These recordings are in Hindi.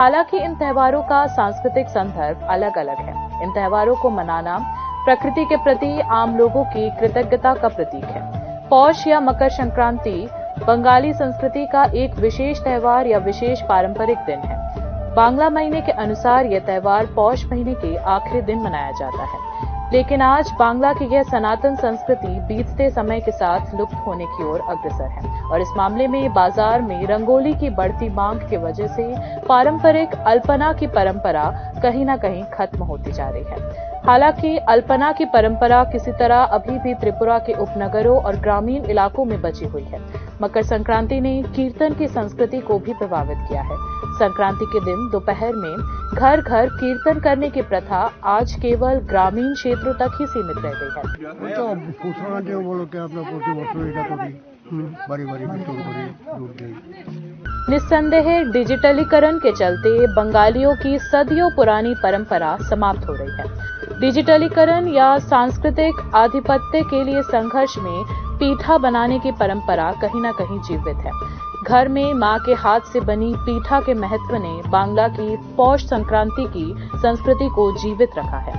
हालांकि इन त्योहारों का सांस्कृतिक संदर्भ अलग अलग है। इन त्योहारों को मनाना प्रकृति के प्रति आम लोगों की कृतज्ञता का प्रतीक है। पौष या मकर संक्रांति बंगाली संस्कृति का एक विशेष त्योहार या विशेष पारंपरिक दिन है। बांग्ला महीने के अनुसार यह त्योहार पौष महीने के आखिरी दिन मनाया जाता है, लेकिन आज बांग्ला की यह सनातन संस्कृति बीतते समय के साथ लुप्त होने की ओर अग्रसर है और इस मामले में बाजार में रंगोली की बढ़ती मांग की वजह से पारंपरिक अल्पना की परंपरा कहीं न कहीं खत्म होती जा रही है। हालांकि अल्पना की परंपरा किसी तरह अभी भी त्रिपुरा के उपनगरों और ग्रामीण इलाकों में बची हुई है। मकर संक्रांति ने कीर्तन की संस्कृति को भी प्रभावित किया है। संक्रांति के दिन दोपहर में घर घर कीर्तन करने की प्रथा आज केवल ग्रामीण क्षेत्रों तक ही सीमित रह गई है। निस्संदेह डिजिटलीकरण के चलते बंगालियों की सदियों पुरानी परंपरा समाप्त हो रही है। डिजिटलीकरण या सांस्कृतिक आधिपत्य के लिए संघर्ष में पीठा बनाने की परंपरा कहीं न कहीं जीवित है। घर में मां के हाथ से बनी पीठा के महत्व ने बांग्ला की पौष संक्रांति की संस्कृति को जीवित रखा है।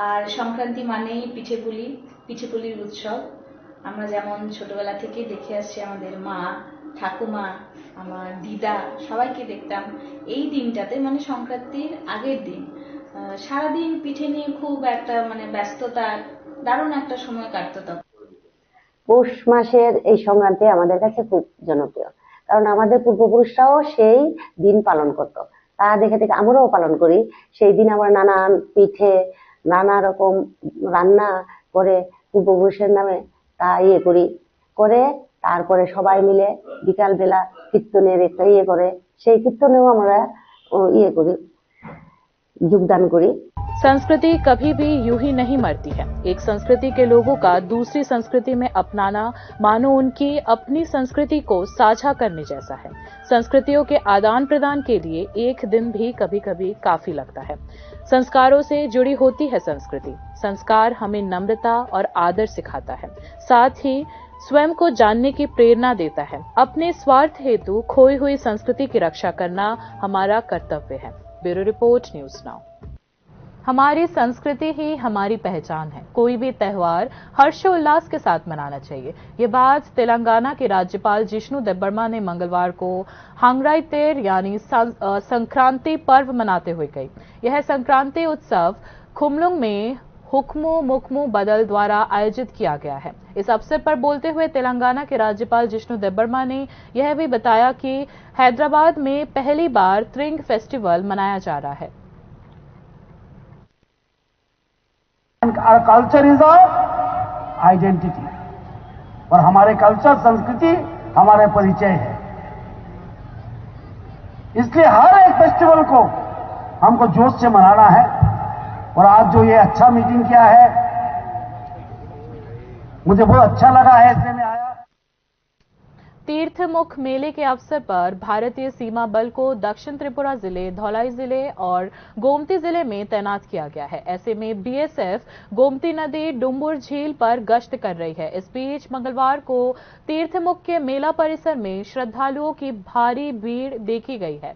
और संक्रांति मानेई पिठेपुलिर उत्सव। আমরা যেমন ছোটবেলা থেকে দেখে আসছি আমাদের মা, ঠাকুমা, আমার দিদা সবাইকে দেখতাম এই দিনটাতে মানে সংক্রান্তির আগের দিন সারা দিন পিঠে নিয়ে খুব একটা মানে ব্যস্ততা দারুণ একটা সময় কাটতো তখন। পৌষ মাসের এই সংক্রান্তি আমাদের কাছে খুব জনপ্রিয়, কারণ আমাদের পূর্বপুরুষরাও সেই দিন পালন করত। তা দেখে দেখে আমরাও পালন করি। সেই দিন আমরা নানান পিঠে নানা রকম রান্না করে পূর্বপুরুষের নামে তা করে তারপরে সবাই মিলে বিকাল বেলা কীর্তনের একটা করে সেই কীর্তনেও আমরা योगदान करी। संस्कृति कभी भी यूं ही नहीं मरती है। एक संस्कृति के लोगों का दूसरी संस्कृति में अपनाना मानो उनकी अपनी संस्कृति को साझा करने जैसा है। संस्कृतियों के आदान प्रदान के लिए एक दिन भी कभी कभी काफी लगता है। संस्कारों से जुड़ी होती है संस्कृति। संस्कार हमें नम्रता और आदर सिखाता है, साथ ही स्वयं को जानने की प्रेरणा देता है। अपने स्वार्थ हेतु खोई हुई संस्कृति की रक्षा करना हमारा कर्तव्य है। Bureau report, news now. हमारी संस्कृति ही हमारी पहचान है। कोई भी त्योहार हर्षोल्लास के साथ मनाना चाहिए। ये बात तेलंगाना के राज्यपाल जिष्णु देब्बर्मा ने मंगलवार को हांग्राईतेर यानी संक्रांति पर्व मनाते हुए कही। यह संक्रांति उत्सव खुमलुंग में हुक्मु मुक्मु बदल द्वारा आयोजित किया गया है। इस अवसर पर बोलते हुए तेलंगाना के राज्यपाल जिष्णु देब्बर्मा ने यह भी बताया कि हैदराबाद में पहली बार त्रिंग फेस्टिवल मनाया जा रहा है। Our culture is our identity और हमारे कल्चर संस्कृति हमारे परिचय है। इसलिए हर एक फेस्टिवल को हमको जोश से मनाना है और आज जो ये अच्छा मीटिंग किया है मुझे बहुत अच्छा लगा है, इसलिए मैं आया। तीर्थमुख मेले के अवसर पर भारतीय सीमा बल को दक्षिण त्रिपुरा जिले, धौलाई जिले और गोमती जिले में तैनात किया गया है। ऐसे में बीएसएफ गोमती नदी डुम्बुर झील पर गश्त कर रही है। इस बीच मंगलवार को तीर्थमुख के मेला परिसर में श्रद्धालुओं की भारी भीड़ देखी गई है।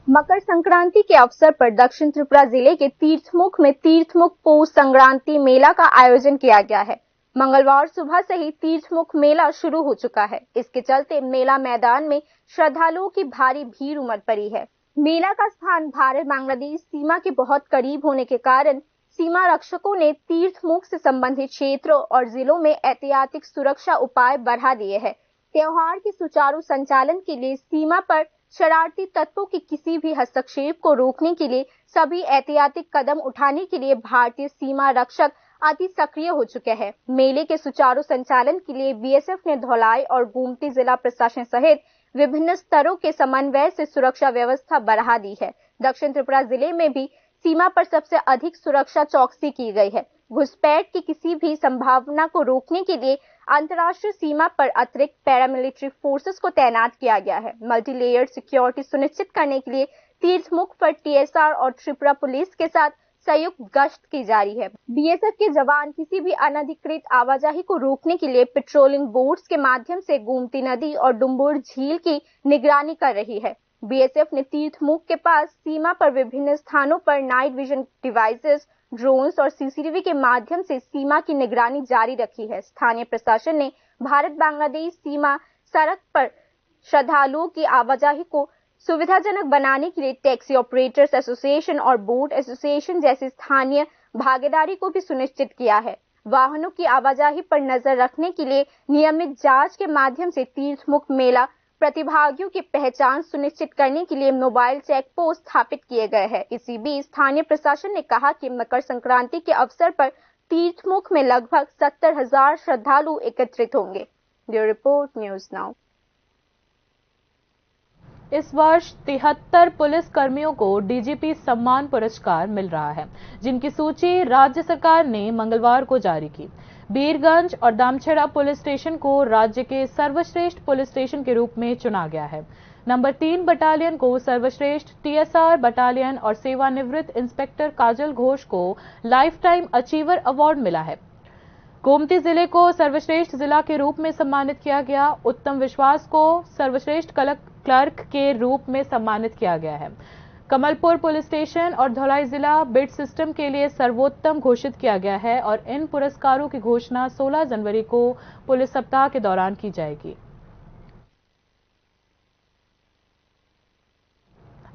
मकर संक्रांति के अवसर पर दक्षिण त्रिपुरा जिले के तीर्थमुख में तीर्थमुख पौष संक्रांति मेला का आयोजन किया गया है। मंगलवार सुबह से ही तीर्थमुख मेला शुरू हो चुका है। इसके चलते मेला मैदान में श्रद्धालुओं की भारी भीड़ उमड़ पड़ी है। मेला का स्थान भारत बांग्लादेश सीमा के बहुत करीब होने के कारण सीमा रक्षकों ने तीर्थमुख से संबंधित क्षेत्रों और जिलों में एहतियाती सुरक्षा उपाय बढ़ा दिए हैं। त्योहार के सुचारू संचालन के लिए सीमा पर शरारती तत्वों के किसी भी हस्तक्षेप को रोकने के लिए सभी एहतियाती कदम उठाने के लिए भारतीय सीमा रक्षक अति सक्रिय हो चुके हैं। मेले के सुचारू संचालन के लिए बीएसएफ ने धौलाई और गोमती जिला प्रशासन सहित विभिन्न स्तरों के समन्वय से सुरक्षा व्यवस्था बढ़ा दी है। दक्षिण त्रिपुरा जिले में भी सीमा पर सबसे अधिक सुरक्षा चौकसी की गई है। घुसपैठ की किसी भी संभावना को रोकने के लिए अंतर्राष्ट्रीय सीमा पर अतिरिक्त पैरामिलिट्री फोर्सेस को तैनात किया गया है। मल्टी लेयर्ड सिक्योरिटी सुनिश्चित करने के लिए तीर्थमुख पर टीएसआर और त्रिपुरा पुलिस के साथ संयुक्त गश्त की जारी है। बीएसएफ के जवान किसी भी अनधिकृत आवाजाही को रोकने के लिए पेट्रोलिंग बोट्स के माध्यम से गोमती नदी और डुम्बुर झील की निगरानी कर रही है। बीएसएफ ने तीर्थमुख के पास सीमा पर विभिन्न स्थानों पर नाइट विजन डिवाइसेस, ड्रोन्स और सीसीटीवी के माध्यम से सीमा की निगरानी जारी रखी है। स्थानीय प्रशासन ने भारत बांग्लादेश सीमा सड़क पर श्रद्धालुओं की आवाजाही को सुविधाजनक बनाने के लिए टैक्सी ऑपरेटर्स एसोसिएशन और बोट एसोसिएशन जैसी स्थानीय भागीदारी को भी सुनिश्चित किया है। वाहनों की आवाजाही पर नजर रखने के लिए नियमित जांच के माध्यम से तीर्थमुख मेला प्रतिभागियों की पहचान सुनिश्चित करने के लिए मोबाइल चेक पोस्ट स्थापित किए गए हैं। इसी बीच स्थानीय प्रशासन ने कहा कि मकर संक्रांति के अवसर पर तीर्थमुख में लगभग 70,000 श्रद्धालु एकत्रित होंगे। Bureau report, news now. इस वर्ष 73 पुलिस कर्मियों को डीजीपी सम्मान पुरस्कार मिल रहा है, जिनकी सूची राज्य सरकार ने मंगलवार को जारी की। बीरगंज और दामछेड़ा पुलिस स्टेशन को राज्य के सर्वश्रेष्ठ पुलिस स्टेशन के रूप में चुना गया है। नंबर 3 बटालियन को सर्वश्रेष्ठ टीएसआर बटालियन और सेवानिवृत्त इंस्पेक्टर काजल घोष को लाइफ टाइम अचीवर अवार्ड मिला है। गोमती जिले को सर्वश्रेष्ठ जिला के रूप में सम्मानित किया गया। उत्तम विश्वास को सर्वश्रेष्ठ क्लर्क के रूप में सम्मानित किया गया है। कमलपुर पुलिस स्टेशन और धौलाई जिला बिड सिस्टम के लिए सर्वोत्तम घोषित किया गया है और इन पुरस्कारों की घोषणा 16 जनवरी को पुलिस सप्ताह के दौरान की जाएगी।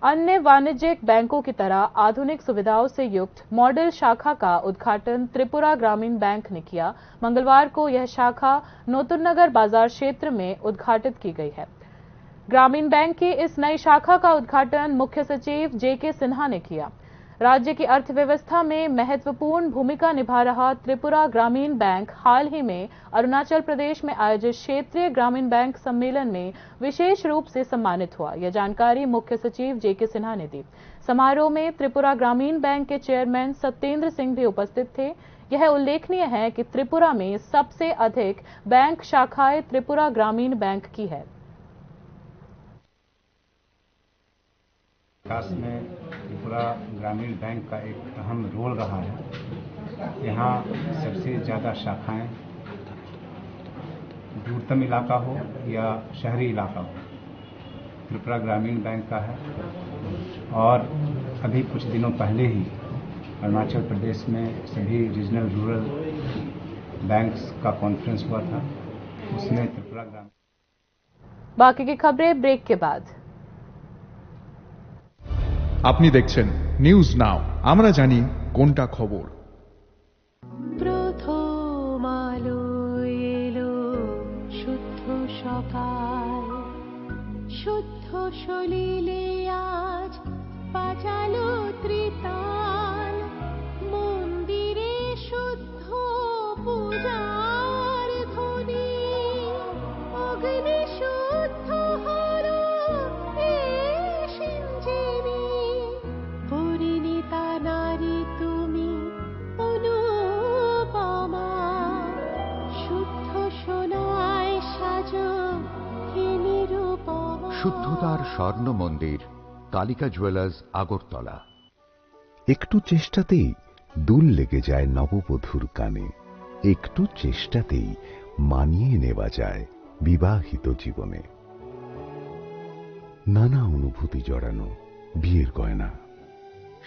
अन्य वाणिज्यिक बैंकों की तरह आधुनिक सुविधाओं से युक्त मॉडल शाखा का उद्घाटन त्रिपुरा ग्रामीण बैंक ने किया। मंगलवार को यह शाखा नोतुरनगर बाजार क्षेत्र में उद्घाटित की गई है। ग्रामीण बैंक की इस नई शाखा का उद्घाटन मुख्य सचिव जेके सिन्हा ने किया। राज्य की अर्थव्यवस्था में महत्वपूर्ण भूमिका निभा रहा त्रिपुरा ग्रामीण बैंक हाल ही में अरुणाचल प्रदेश में आयोजित क्षेत्रीय ग्रामीण बैंक सम्मेलन में विशेष रूप से सम्मानित हुआ। यह जानकारी मुख्य सचिव जेके सिन्हा ने दी। समारोह में त्रिपुरा ग्रामीण बैंक के चेयरमैन सत्येंद्र सिंह भी उपस्थित थे। यह उल्लेखनीय है कि त्रिपुरा में सबसे अधिक बैंक शाखाएं त्रिपुरा ग्रामीण बैंक की है। विकास में त्रिपुरा ग्रामीण बैंक का एक अहम रोल रहा है। यहाँ सबसे ज़्यादा शाखाएं दूरतम इलाका हो या शहरी इलाका हो, त्रिपुरा ग्रामीण बैंक का है। और अभी कुछ दिनों पहले ही अरुणाचल प्रदेश में सभी रीजनल रूरल बैंक्स का कॉन्फ्रेंस हुआ था, उसमें त्रिपुरा ग्रामीण। बाकी की खबरें ब्रेक के बाद। আপনি দেখছেন নিউজ নাও, আমরা জানি কোনটা খবর। প্রথম আলো এলো শুদ্ধ সকাল, শুদ্ধ সলিলে আজ বাজালো ত্রিতাল, মন্দিরে শুদ্ধ পূজার ধ্বনি, অগ্নি শুদ্ধ হলো নারী তুমি অনুপমা, শুদ্ধ সোনায় সাজো হে নিরুপমা। শুদ্ধতার স্বর্ণ মন্দির, কালিকা জুয়েলার্স, আগরতলা। একটু চেষ্টাতেই দুল লেগে যায় নববধূর কানে, একটু চেষ্টাতেই মানিয়ে নেওয়া যায় বিবাহিত জীবনে। নানা অনুভূতি জড়ানো বিয়ের গয়না,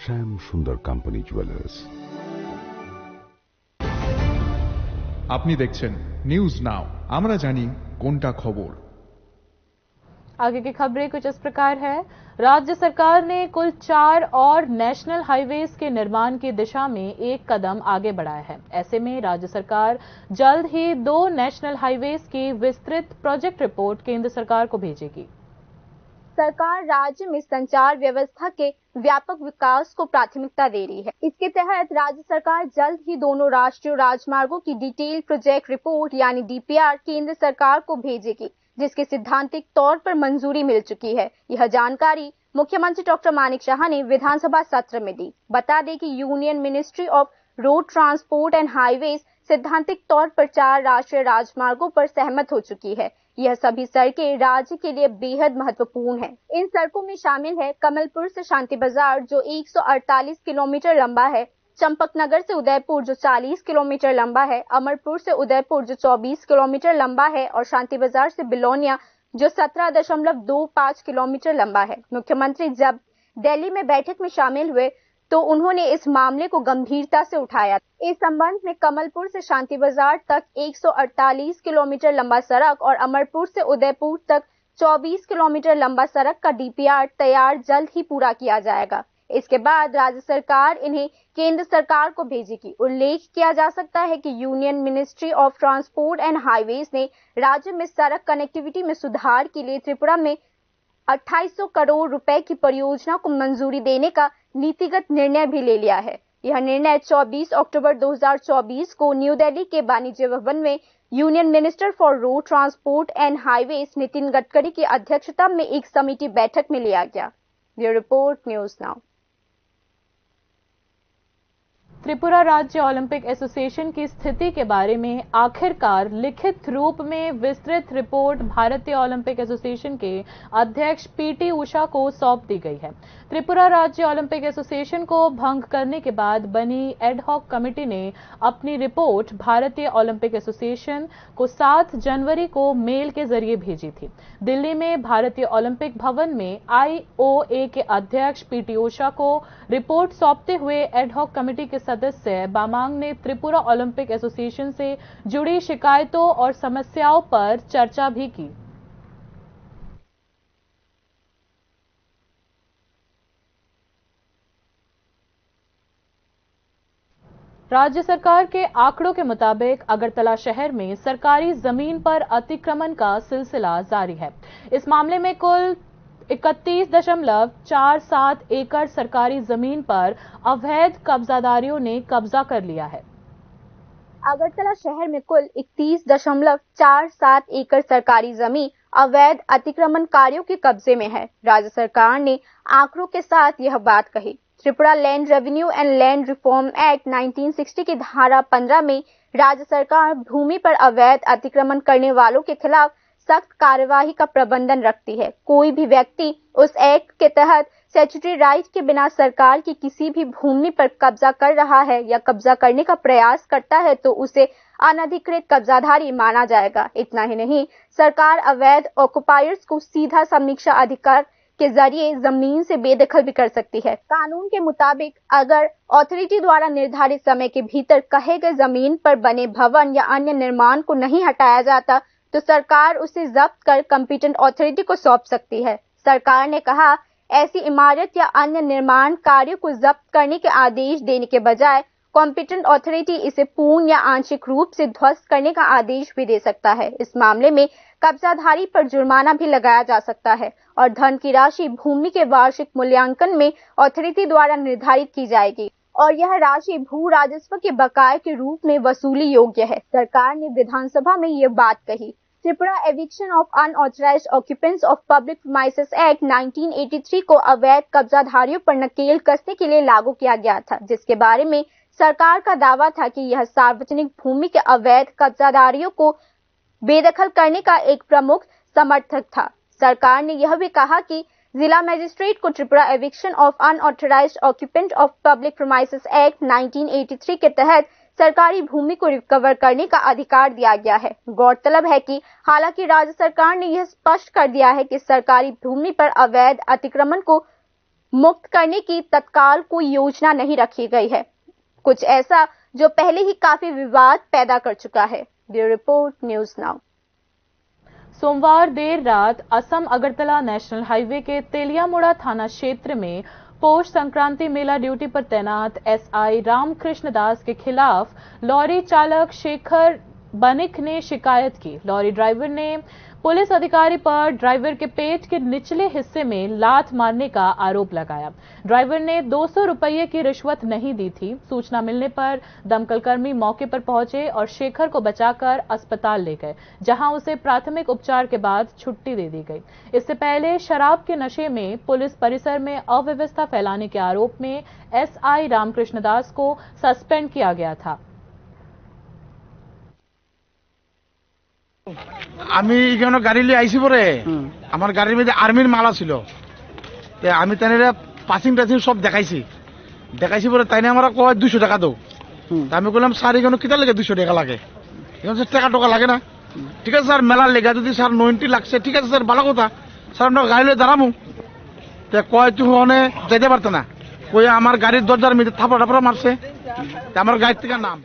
শ্যাম সুন্দর কোম্পানি জুয়েলার্স। আপনি দেখছেন নিউজ নাও, আমরা জানি কোনটা খবর। आगे की खबरें कुछ इस प्रकार है। राज्य सरकार ने कुल 4 और नेशनल हाईवेज के निर्माण की दिशा में एक कदम आगे बढ़ाया है। ऐसे में राज्य सरकार जल्द ही 2 नेशनल हाईवेज की विस्तृत प्रोजेक्ट रिपोर्ट केंद्र सरकार को भेजेगी। सरकार राज्य में संचार व्यवस्था के व्यापक विकास को प्राथमिकता दे रही है। इसके तहत राज्य सरकार जल्द ही दोनों राष्ट्रीय राजमार्गों की डिटेल प्रोजेक्ट रिपोर्ट यानी डीपीआर केंद्र सरकार को भेजेगी, जिसके सिद्धांतिक तौर पर मंजूरी मिल चुकी है। यह जानकारी मुख्यमंत्री डॉक्टर मानिक शाह ने विधानसभा सत्र में दी। बता दें कि union ministry of road transport and highways सैद्धांतिक तौर पर 4 राष्ट्रीय राजमार्गों पर सहमत हो चुकी है। यह सभी सड़कें राज्य के लिए बेहद महत्वपूर्ण हैं। इन सड़कों में शामिल है कमलपुर से शांति बाजार जो 148 किलोमीटर लंबा है, चंपकनगर से उदयपुर जो 40 किलोमीटर लंबा है, अमरपुर से उदयपुर जो 24 किलोमीटर लंबा है और शांति बाजार से बिलोनिया जो 17.25 किलोमीटर लंबा है। मुख्यमंत्री जब दिल्ली में बैठक में शामिल हुए तो उन्होंने इस मामले को गंभीरता से उठाया। इस संबंध में कमलपुर से शांति बाजार तक 148 किलोमीटर लंबा सड़क और अमरपुर से उदयपुर तक 24 किलोमीटर लंबा सड़क का डीपीआर तैयार जल्द ही पूरा किया जाएगा। इसके बाद राज्य सरकार इन्हें केंद्र सरकार को भेजेगी। उल्लेख किया जा सकता है कि union ministry of transport and highways ने राज्य में सड़क कनेक्टिविटी में सुधार के लिए त्रिपुरा में 2800 करोड़ रुपए की परियोजना को मंजूरी देने का नीतिगत निर्णय भी ले लिया है। यह निर्णय 24 अक्टूबर 2024 को न्यू दिल्ली के वाणिज्य भवन में union minister for road transport and highways Nitin Gadkari की अध्यक्षता में एक समिति बैठक में लिया गया। Bureau report, news now. Tripura राज्य ओलंपिक एसोसिएशन की स्थिति के बारे में आखिरकार लिखित रूप में विस्तृत रिपोर्ट भारतीय ओलंपिक एसोसिएशन के अध्यक्ष पीटी उषा को सौंप दी गई है। त्रिपुरा राज्य ओलंपिक एसोसिएशन को भंग करने के बाद बनी एडहॉक कमेटी ने अपनी रिपोर्ट भारतीय ओलंपिक एसोसिएशन को 7 जनवरी को मेल के जरिए भेजी थी। दिल्ली में भारतीय ओलंपिक भवन में आईओए के अध्यक्ष पीटी उषा को रिपोर्ट सौंपते हुए एडहॉक कमेटी के सदस्य बामांग ने त्रिपुरा ओलंपिक एसोसिएशन से जुड़ी शिकायतों और समस्याओं पर चर्चा भी की। राज्य सरकार के आंकड़ों के मुताबिक अगरतला शहर में सरकारी जमीन पर अतिक्रमण का सिलसिला जारी है। इस मामले में कुल 31.47 एकड़ सरकारी जमीन पर अवैध कब्जादारियों ने कब्जा कर लिया है। अगरतला शहर में कुल 31.47 एकड़ सरकारी जमीन अवैध अतिक्रमणकारियों के कब्जे में है। राज्य सरकार ने आंकड़ों के साथ यह बात कही। Tripura land revenue and land reform act 1960 की धारा 15 में राज्य सरकार भूमि पर अवैध अतिक्रमण करने वालों के खिलाफ सख्त कार्यवाही का प्रबंधन रखती है। कोई भी व्यक्ति उस एक्ट के तहत स्टैट्यूटरी राइट के बिना सरकार की किसी भी भूमि पर कब्जा कर रहा है या कब्जा करने का प्रयास करता है तो उसे अनधिकृत कब्जाधारी माना जाएगा। इतना ही नहीं, सरकार अवैध ऑक्युपायर्स को सीधा समीक्षा अधिकार के जरिए जमीन से बेदखल भी कर सकती है। कानून के मुताबिक अगर अथॉरिटी द्वारा निर्धारित समय के भीतर कहे गए जमीन पर बने भवन या अन्य निर्माण को नहीं हटाया जाता तो सरकार उसे जब्त कर कॉम्पिटेंट अथॉरिटी को सौंप सकती है। सरकार ने कहा, ऐसी इमारत या अन्य निर्माण कार्यों को जब्त करने के आदेश देने के बजाय कॉम्पिटेंट अथॉरिटी इसे पूर्ण या आंशिक रूप से ध्वस्त करने का आदेश भी दे सकता है। इस मामले में कब्जाधारी पर जुर्माना भी लगाया जा सकता है और धन की राशि भूमि के वार्षिक मूल्यांकन में अथॉरिटी द्वारा निर्धारित की जाएगी और यह राशि भू राजस्व के बकाये के रूप में वसूली योग्य है। सरकार ने विधानसभा में ये बात कही। Tripura eviction of unauthorised occupants of public premises act 1983 को अवैध कब्जाधारियों पर नकेल कसने के लिए लागू किया गया था, जिसके बारे में सरकार का दावा था कि यह सार्वजनिक भूमि के अवैध कब्जादारियों को बेदखल करने का एक प्रमुख समर्थक था। सरकार ने यह भी कहा कि जिला मजिस्ट्रेट को Tripura eviction of unauthorised occupant of public premises act 1983 के तहत सरकारी भूमि को रिकवर करने का अधिकार दिया गया है। गौरतलब है कि हालांकि राज्य सरकार ने यह स्पष्ट कर दिया है कि सरकारी भूमि पर अवैध अतिक्रमण को मुक्त करने की तत्काल कोई योजना नहीं रखी गई है, कुछ ऐसा जो पहले ही काफी विवाद पैदा कर चुका है। Bureau report, news now. सोमवार देर रात असम अगरतला नेशनल हाईवे के तेलियामुड़ा थाना क्षेत्र में पौष संक्रांति मेला ड्यूटी पर तैनात एसआई रामकृष्ण दास के खिलाफ लॉरी चालक शेखर बनिक ने शिकायत की। लॉरी ड्राइवर ने पुलिस अधिकारी पर ड्राइवर के पेट के निचले हिस्से में लात मारने का आरोप लगाया। ड्राइवर ने 200 रुपये की रिश्वत नहीं दी थी। सूचना मिलने पर दमकलकर्मी मौके पर पहुंचे और शेखर को बचाकर अस्पताल ले गए, जहां उसे प्राथमिक उपचार के बाद छुट्टी दे दी गई। इससे पहले शराब के नशे में पुलिस परिसर में अव्यवस्था फैलाने के आरोप में एसआई रामकृष्ण दास को सस्पेंड किया गया था। আমি এখানে গাড়ি লিয়ে আইসি পরে আমার গাড়ির মধ্যে আর্মির মালা ছিল, আমি তাই পাসিং টাসিং সব দেখাইছি পরে তাই আমার কয় 200 টাকা দাও। আমি বললাম স্যার এখানে কিতা লাগে 200 টাকা লাগে? এখন টাকা টোকা লাগে না, ঠিক আছে স্যার মেলার লেগা যদি স্যার 90 লাগছে ঠিক আছে স্যার ভালো কথা স্যার আমরা গাড়ি লয়ে দাঁড়ামু কয় তুই ওখানে যেতে পারতো না ওই আমার গাড়ির দরজার মধ্যে থাপড়া মারছে আমার গাড়ি থেকে নাম।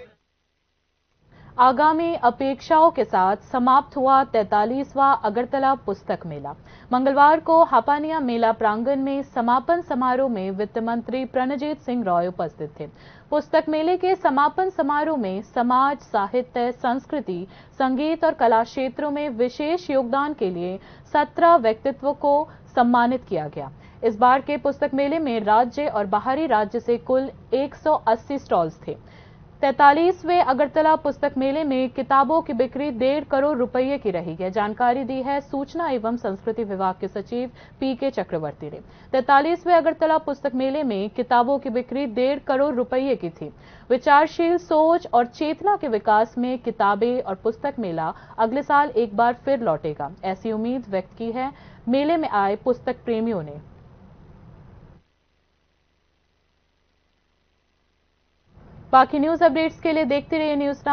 आगामी अपेक्षाओं के साथ समाप्त हुआ 43वां अगरतला पुस्तक मेला। मंगलवार को हापानिया मेला प्रांगण में समापन समारोह में वित्त मंत्री प्रणजीत सिंह रॉय उपस्थित थे। पुस्तक मेले के समापन समारोह में समाज, साहित्य, संस्कृति, संगीत और कला क्षेत्रों में विशेष योगदान के लिए 17 व्यक्तित्व को सम्मानित किया गया। इस बार के पुस्तक मेले में राज्य और बाहरी राज्य से कुल 180 स्टॉल्स थे। 43वें अगरतला पुस्तक मेले में किताबों की बिक्री 1.5 करोड़ रुपये की रही है। जानकारी दी है सूचना एवं संस्कृति विभाग के सचिव पीके चक्रवर्ती ने। 43वें अगरतला पुस्तक मेले में किताबों की बिक्री 1.5 करोड़ रुपये की थी। विचारशील सोच और चेतना के विकास में किताबें और पुस्तक मेला अगले साल एक बार फिर लौटेगा, ऐसी उम्मीद व्यक्त की है मेले में आए पुस्तक प्रेमियों ने। बाकी न्यूज अपडेट्स के लिए देखते रहिए न्यूज़ नाउ।